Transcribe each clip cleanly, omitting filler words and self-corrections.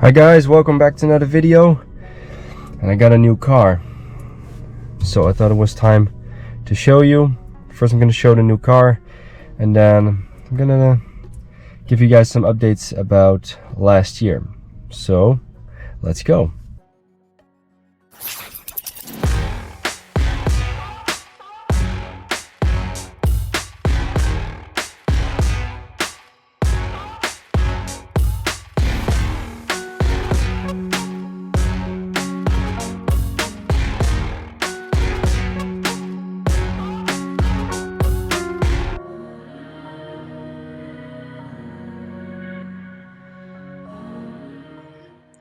Hi guys, welcome back to another video. And I got a new car, so I thought it was time to show you. First I'm going to show the new car, and then I'm gonna give you guys some updates about last year. So let's go.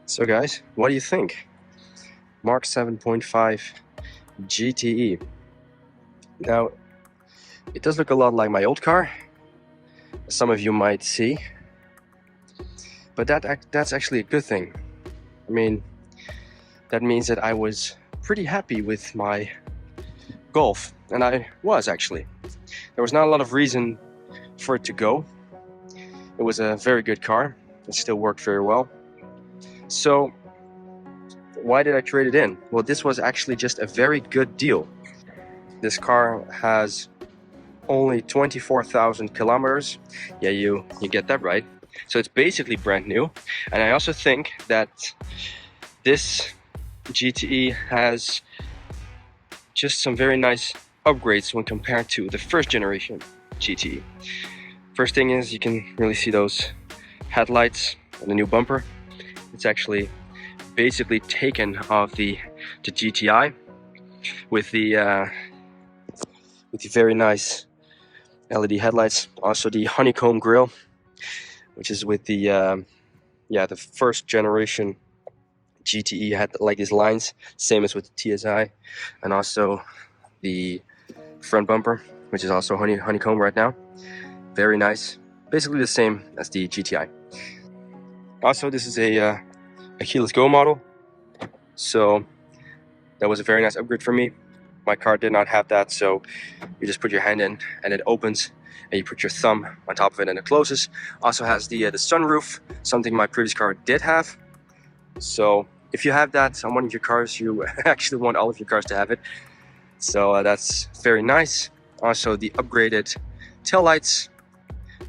So guys, what do you think? Mark 7.5 GTE. Now, it does look a lot like my old car, as some of you might see, but that's actually a good thing. I mean, that means that I was pretty happy with my Golf, and I was actually. There was not a lot of reason for it to go. It was a very good car. It still worked very well. So why did I trade it in? Well, this was actually just a very good deal. This car has only 24,000 kilometers. Yeah, you get that right. So it's basically brand new. And I also think that this GTE has just some very nice upgrades when compared to the first generation GTE. First thing is, you can really see those headlights and the new bumper. It's actually basically taken off the GTI with the very nice LED headlights. Also the honeycomb grille, which is with the the first generation GTE had like these lines, same as with the TSI, and also the front bumper, which is also honeycomb right now. Very nice, basically the same as the GTI. Also, this is a keyless go model, so that was a very nice upgrade for me. My car did not have that, so you just put your hand in and it opens, and you put your thumb on top of it and it closes. Also has the sunroof, something my previous car did have. So if you have that on one of your cars, you actually want all of your cars to have it. So that's very nice. Also the upgraded taillights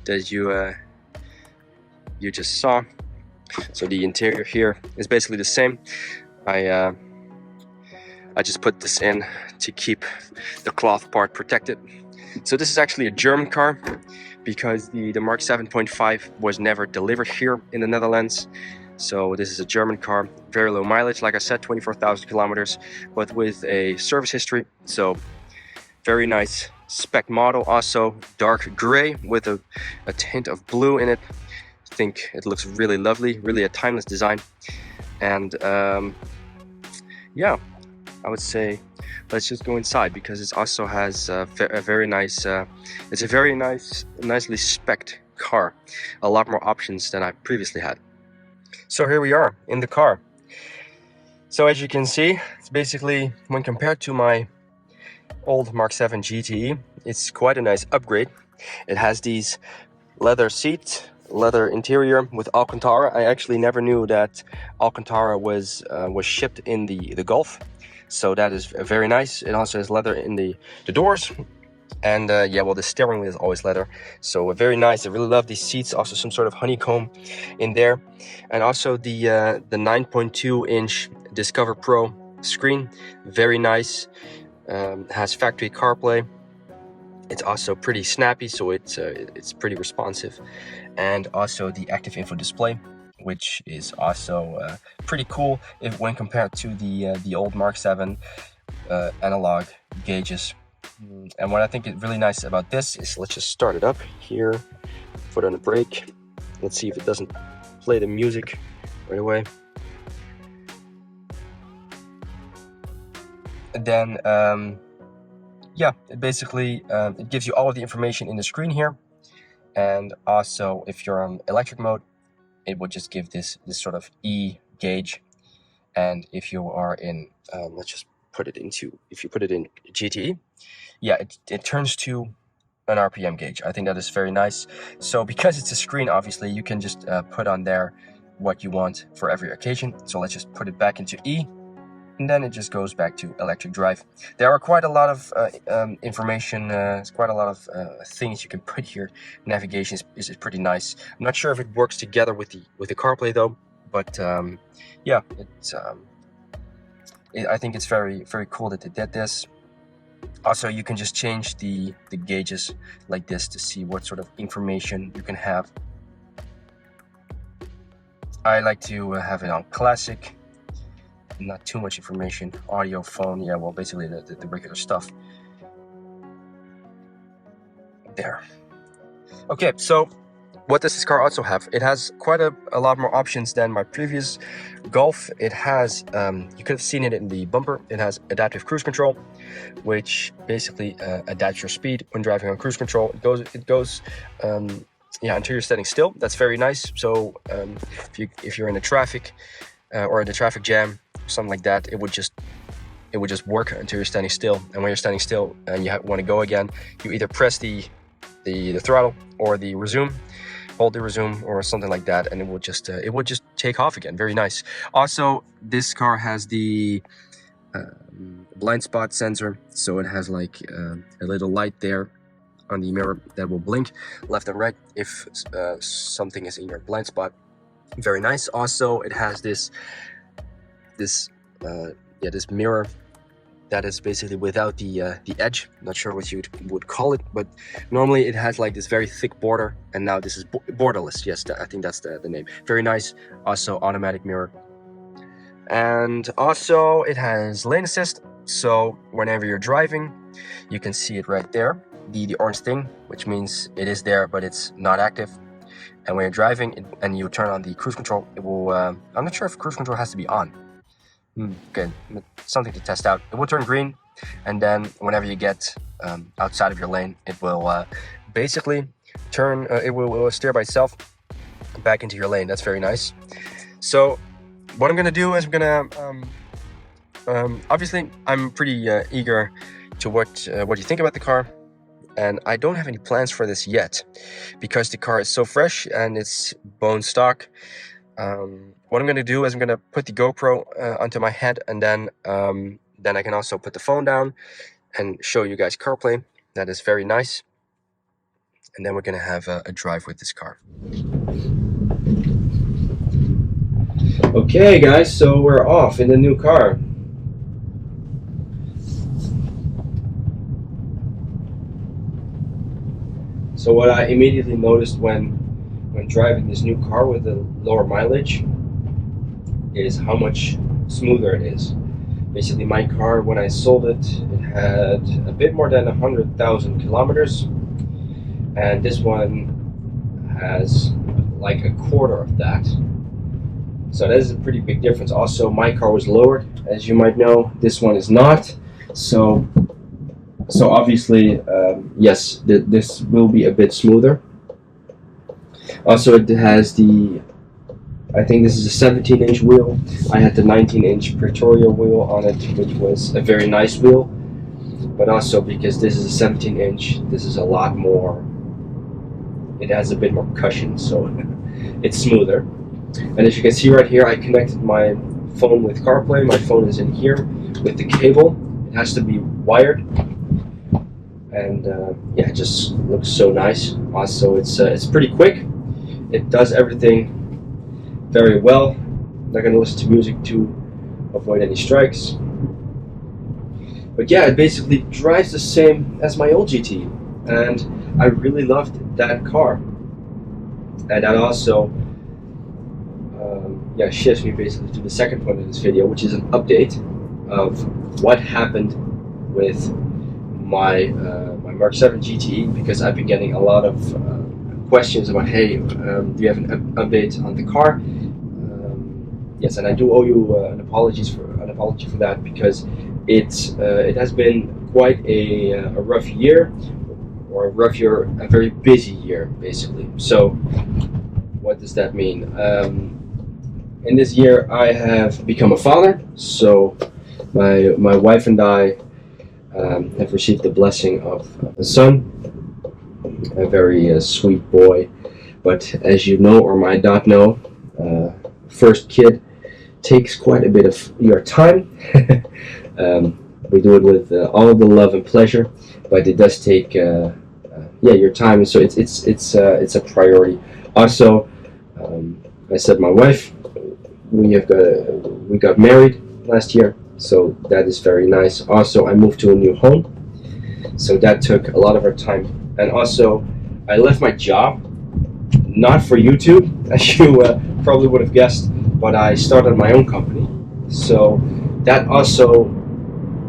that you just saw. So the interior here is basically the same. I just put this in to keep the cloth part protected. So this is actually a German car, because the Mark 7.5 was never delivered here in the Netherlands. So this is a German car, very low mileage, like I said, 24,000 kilometers, but with a service history. So very nice spec model. Also dark gray with a tint of blue in it. I think it looks really lovely, really a timeless design. And yeah, I would say let's just go inside, because it also has a very nice it's a very nicely spec'd car. A lot more options than I previously had. So here we are in the car. So as you can see, it's basically, when compared to my old Mark 7 GTE, it's quite a nice upgrade. It has these leather seats, leather interior with Alcantara. I actually never knew that Alcantara was shipped in the Golf, so that is very nice. It also has leather in the doors, and yeah, well, the steering wheel is always leather, so very nice. I really love these seats. Also some sort of honeycomb in there, and also the 9.2 inch Discover Pro screen, very nice. Has factory CarPlay. It's also pretty snappy, so it's pretty responsive. And also the active info display, which is also pretty cool when compared to the old Mark 7 analog gauges. And what I think is really nice about this is, let's just start it up here, put on the brake. Let's see if it doesn't play the music right away. And then yeah, it basically it gives you all of the information in the screen here. And also, if you're on electric mode, it would just give this sort of E gauge. And if you are in let's just put it into, if you put it in GTE, yeah, it turns to an RPM gauge. I think that is very nice. So because it's a screen, obviously you can just put on there what you want for every occasion. So let's just put it back into E, and then it just goes back to electric drive. There are quite a lot of information, quite a lot of things you can put here. Navigation is pretty nice. I'm not sure if it works together with the CarPlay though, but yeah, I think it's very cool that they did this. Also, you can just change the gauges like this to see what sort of information you can have. I like to have it on classic, not too much information. Audio, phone, yeah, well, basically the regular stuff. There. Okay, so what does this car also have? It has quite a lot more options than my previous Golf. It has, you could have seen it in the bumper, it has adaptive cruise control, which basically adapts your speed when driving on cruise control. It goes yeah, until you're standing still. That's very nice. So if you're in a traffic or in a traffic jam, something like that, it would just work until you're standing still. And when you're standing still and you want to go again, you either press the throttle or the resume, hold the resume or something like that, and it would just take off again. Very nice. Also, this car has the blind spot sensor, so it has like a little light there on the mirror that will blink left and right if something is in your blind spot. Very nice. Also, it has this mirror that is basically without the edge. Not sure what you would call it, but normally it has like this very thick border, and now this is borderless. Yes, I think that's the name. Very nice. Also, automatic mirror, and also it has lane assist. So whenever you're driving, you can see it right there, the orange thing, which means it is there, but it's not active. And when you're driving and you turn on the cruise control, it will. I'm not sure if cruise control has to be on. Good, something to test out. It will turn green, and then whenever you get outside of your lane, it will basically turn. It will steer by itself back into your lane. That's very nice. So what I'm gonna do is I'm gonna obviously I'm pretty eager to what you think about the car, and I don't have any plans for this yet because the car is so fresh and it's bone stock. What I'm going to do is I'm going to put the GoPro onto my head, and then I can also put the phone down and show you guys CarPlay. That is very nice. And then we're going to have a drive with this car. Okay guys, so we're off in the new car. So what I immediately noticed when driving this new car with the lower mileage is how much smoother it is. Basically, my car, when I sold it, it had a bit more than 100,000 kilometers, and this one has like a quarter of that. So that is a pretty big difference. Also, my car was lowered, as you might know. This one is not. So obviously, yes, this will be a bit smoother. Also, it has I think this is a 17-inch wheel. I had the 19-inch Pretoria wheel on it, which was a very nice wheel. But also, because this is a 17-inch, this is a lot more. It has a bit more cushion, so it's smoother. And as you can see right here, I connected my phone with CarPlay. My phone is in here with the cable. It has to be wired. And yeah, it just looks so nice. Also, it's pretty quick. It does everything very well. I'm not going to listen to music to avoid any strikes. But yeah, it basically drives the same as my old GTE, and I really loved that car. And that also yeah, shifts me basically to the second point of this video, which is an update of what happened with my my Mark 7 GTE, because I've been getting a lot of questions about, hey, do you have an update on the car? Yes, and I do owe you an apology for that, because it has been quite a rough year, a very busy year basically. So what does that mean? In this year I have become a father, so my wife and I have received the blessing of a son, a very sweet boy. But as you know or might not know, first kid takes quite a bit of your time. We do it with all the love and pleasure, but it does take your time. So it's a priority. Also, I said my wife, we got married last year, so that is very nice. Also, I moved to a new home, so that took a lot of our time. And also, I left my job, not for YouTube, as you probably would have guessed, but I started my own company. So that also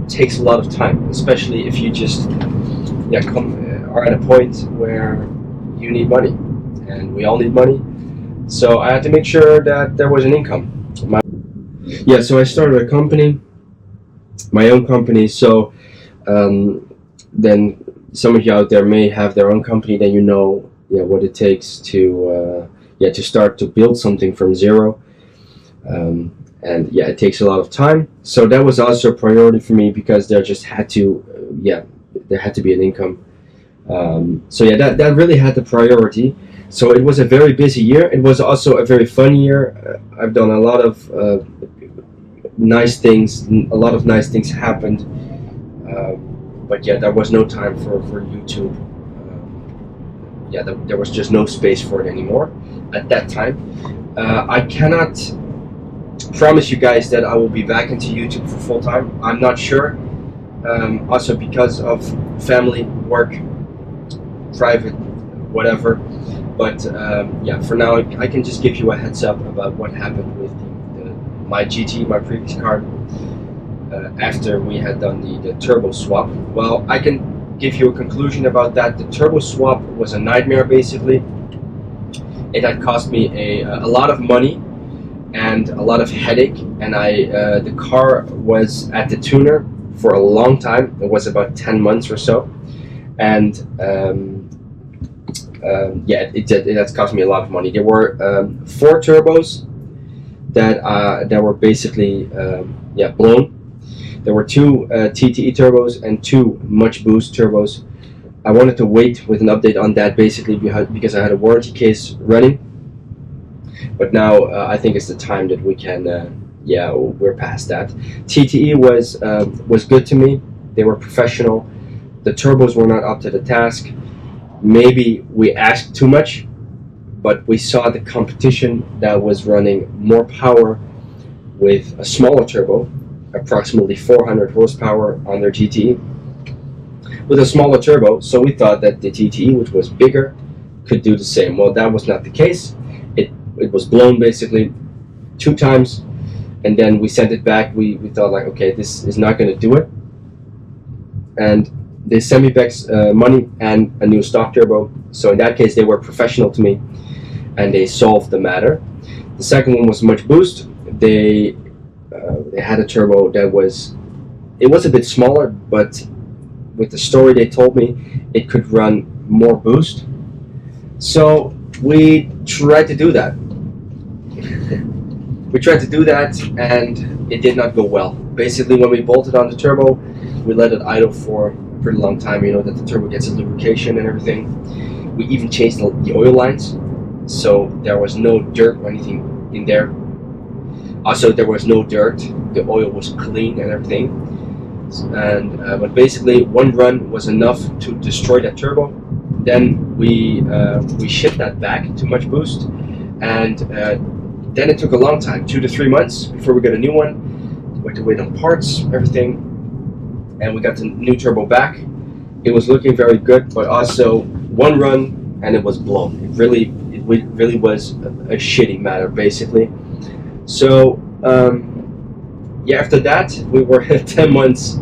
takes a lot of time, especially if you just are at a point where you need money, and we all need money. So I had to make sure that there was an income. So I started a company, my own company. So then some of you out there may have their own company. Then you know what it takes to start to build something from zero. And it takes a lot of time. So that was also a priority for me, because there just had to there had to be an income. That really had the priority. So it was a very busy year. It was also a very fun year. I've done a lot of nice things. A lot of nice things happened. But there was no time for YouTube. There was just no space for it anymore at that time. I cannot promise you guys that I will be back into YouTube for full time. I'm not sure. Also because of family, work, private, whatever. But for now, I can just give you a heads up about what happened with my GTE, my previous car, after we had done the turbo swap. Well, I can give you a conclusion about that. The turbo swap was a nightmare, basically. It had cost me a lot of money and a lot of headache, and the car was at the tuner for a long time. It was about 10 months or so, and it has cost me a lot of money. There were 4 turbos that were basically blown. There were 2 TTE turbos and 2 much boost turbos. I wanted to wait with an update on that, basically because I had a warranty case running. But now I think it's the time that we can, we're past that. TTE was good to me. They were professional. The turbos were not up to the task. Maybe we asked too much, but we saw the competition that was running more power with a smaller turbo, approximately 400 horsepower on their GTE, with a smaller turbo. So we thought that the TTE, which was bigger, could do the same. Well, that was not the case. It was blown basically 2 times, and then we sent it back. We thought, like, okay, this is not going to do it, and they sent me back money and a new stock turbo. So in that case, they were professional to me, and they solved the matter. The second one was much boost. They had a turbo that was a bit smaller, but with the story they told me, it could run more boost. So we tried to do that. And it did not go well. Basically, when we bolted on the turbo, we let it idle for a pretty long time. You know that the turbo gets a lubrication and everything. We even changed the oil lines, so there was no dirt or anything in there. Also, there was no dirt. The oil was clean and everything. And but basically, one run was enough to destroy that turbo. Then we shipped that back to much boost, and then it took a long time, 2 to 3 months, before we got a new one. We had to wait on parts, everything, and we got the new turbo back. It was looking very good, but also one run and it was blown. It really was a shitty matter, basically. So after that, we were 10 months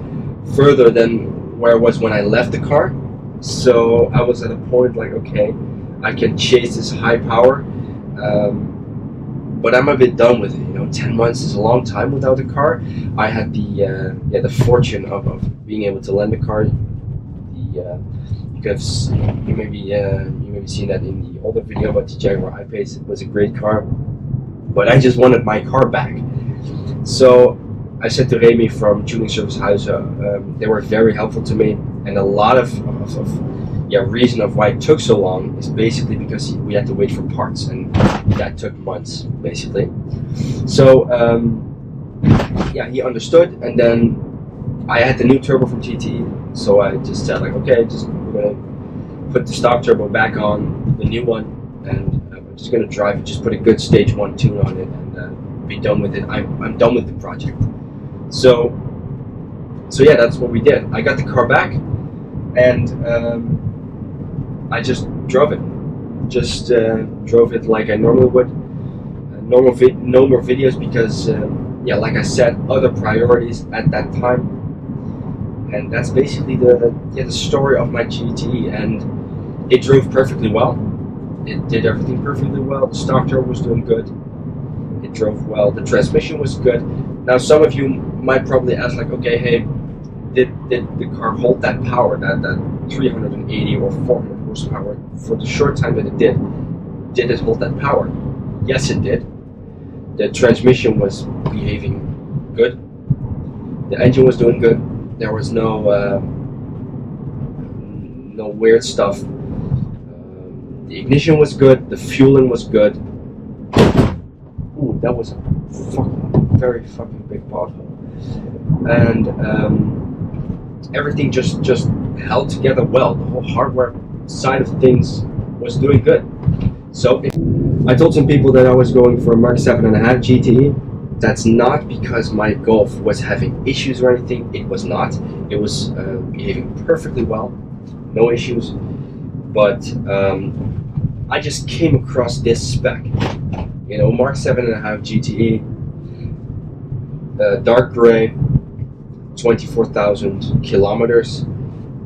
further than where I was when I left the car. So I was at a point like, okay, I can chase this high power, but I'm a bit done with it. 10 months is a long time without a car. I had the fortune of being able to lend a car. You maybe seen that in the older video about the Jaguar I-Pace. It was a great car, but I just wanted my car back. So I said to Remy from Tuning Service Huizen, they were very helpful to me, and a lot of reason of why it took so long is basically because we had to wait for parts, and that took months basically. So he understood, and then I had the new turbo from GTE, so I just said like, okay, we're gonna put the stock turbo back on the new one, and I'm just gonna drive it, just put a good stage 1 tune on it, and be done with it. I'm done with the project. So yeah, that's what we did. I got the car back, and I just drove it. Just drove it like I normally would. No more videos because, like I said, other priorities at that time. And that's basically the story of my GTE. And it drove perfectly well. It did everything perfectly well. The stock turbo was doing good. It drove well. The transmission was good. Now, some of you might probably ask, like, okay, hey, did the car hold that power, that 380 or 400 horsepower for the short time that it did? Did it hold that power? Yes, it did. The transmission was behaving good. The engine was doing good. There was no weird stuff. The ignition was good. The fueling was good. Ooh, that was a very fucking big pothole. And everything just held together well. The whole hardware side of things was doing good. So I told some people that I was going for a Mark 7.5 GTE. That's not because my Golf was having issues or anything. It was not. It was behaving perfectly well, no issues. But I just came across this spec. Mark 7.5 GTE, dark gray, 24,000 kilometers.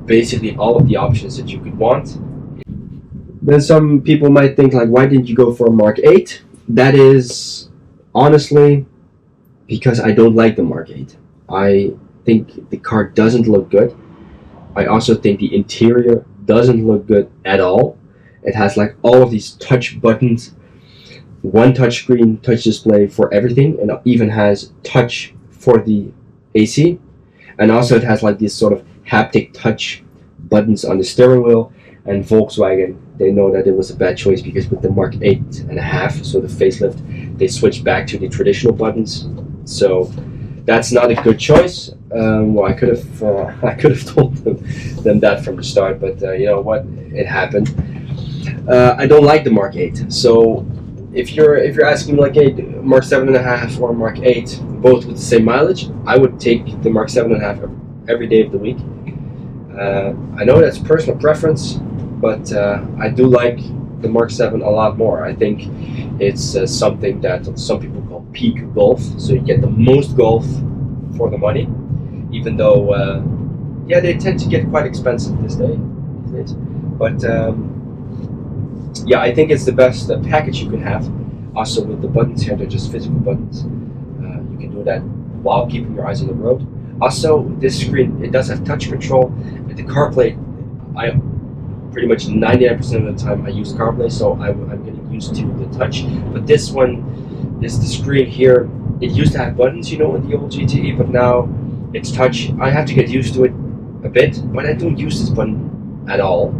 Basically all of the options that you could want. Then some people might think, like, why didn't you go for a Mark 8? That is honestly because I don't like the Mark 8. I think the car doesn't look good. I also think the interior doesn't look good at all. It has like all of these touch buttons, one touch screen, touch display for everything, and it even has touch for the AC. And also it has like these sort of haptic touch buttons on the steering wheel. And Volkswagen, they know that it was a bad choice because with the Mark 8.5, so the facelift, they switched back to the traditional buttons. So that's not a good choice. Well, I could have told them that from the start, but you know what? It happened. I don't like the Mark 8. So if you're asking me like, hey, Mark 7.5 or Mark 8, both with the same mileage, I would take the Mark 7.5 every day of the week. I know that's personal preference, but I do like the Mark 7 a lot more. I think it's something that some people call peak golf, so you get the most golf for the money, even though they tend to get quite expensive these days. But I think it's the best package you can have. Also with the buttons here, they're just physical buttons. You can do that while keeping your eyes on the road. Also, this screen, it does have touch control. With the CarPlay, I pretty much 99% of the time I use CarPlay, so I'm getting used to the touch. But this one is the screen here. It used to have buttons, in the old GTE, but now it's touch. I have to get used to it a bit, but I don't use this button at all.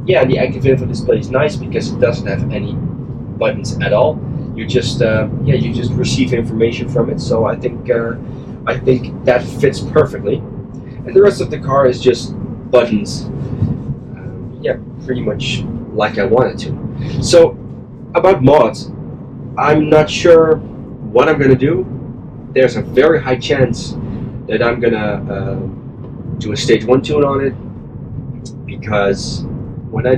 And the active info display is nice because it doesn't have any buttons at all. You just receive information from it. So I think that fits perfectly. And the rest of the car is just buttons. Pretty much like I wanted to. So about mods, I'm not sure what I'm gonna do. There's a very high chance that I'm gonna do a stage 1 tune on it, because when I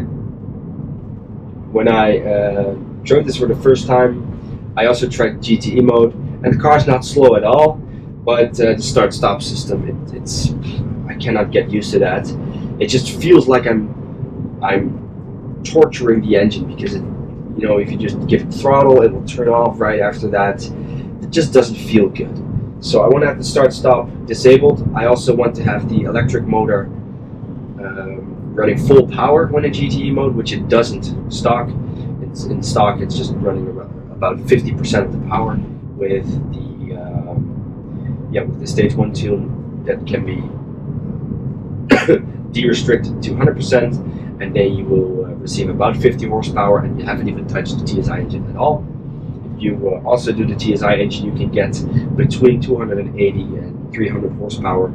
drove this for the first time, I also tried GTE mode, and the car's not slow at all, but the start-stop system, I cannot get used to that. It just feels like I'm torturing the engine, because if you just give it throttle, it will turn off right after that. It just doesn't feel good. So I want to have the start-stop disabled. I also want to have the electric motor running full power when in GTE mode, which it doesn't stock. In stock, it's just running about 50% of the power. With the stage 1 tune, that can be de-restrict to 100%, and then you will receive about 50 horsepower, and you haven't even touched the TSI engine at all. If you also do the TSI engine, you can get between 280 and 300 horsepower,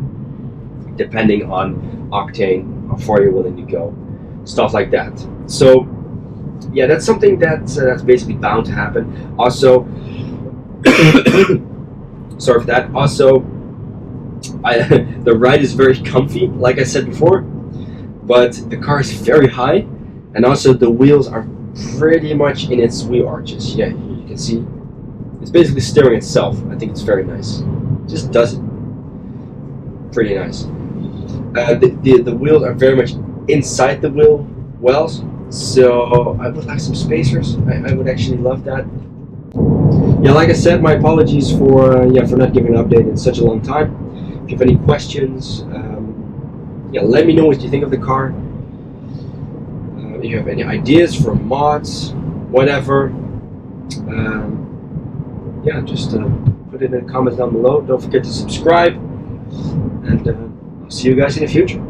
depending on octane, how far you're willing to go, stuff like that. So yeah, that's something that's basically bound to happen. Also, sorry for that. Also, the ride is very comfy, like I said before, but the car is very high, and also the wheels are pretty much in its wheel arches. Yeah, you can see it's basically steering itself. I think it's very nice. It just does it. Pretty nice. The wheels are very much inside the wheel wells, so I would like some spacers. I would actually love that. Yeah, like I said, my apologies for not giving an update in such a long time. If you have any questions, yeah, let me know what you think of the car. If you have any ideas for mods, whatever, yeah, just put it in the comments down below. Don't forget to subscribe, and I'll see you guys in the future.